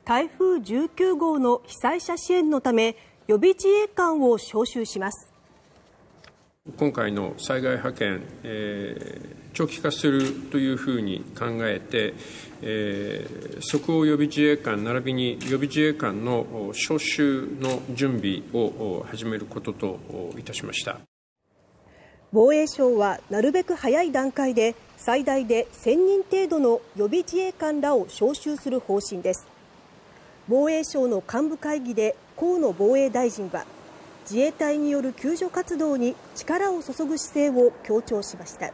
台風19号の被災者支援のため予備自衛官を招集します。今回の災害派遣、長期化するというふうに考えて、即応予備自衛官並びに予備自衛官の招集の準備を始めることといたしました。防衛省はなるべく早い段階で最大で1000人程度の予備自衛官らを招集する方針です。防衛省の幹部会議で河野防衛大臣は自衛隊による救助活動に力を注ぐ姿勢を強調しました。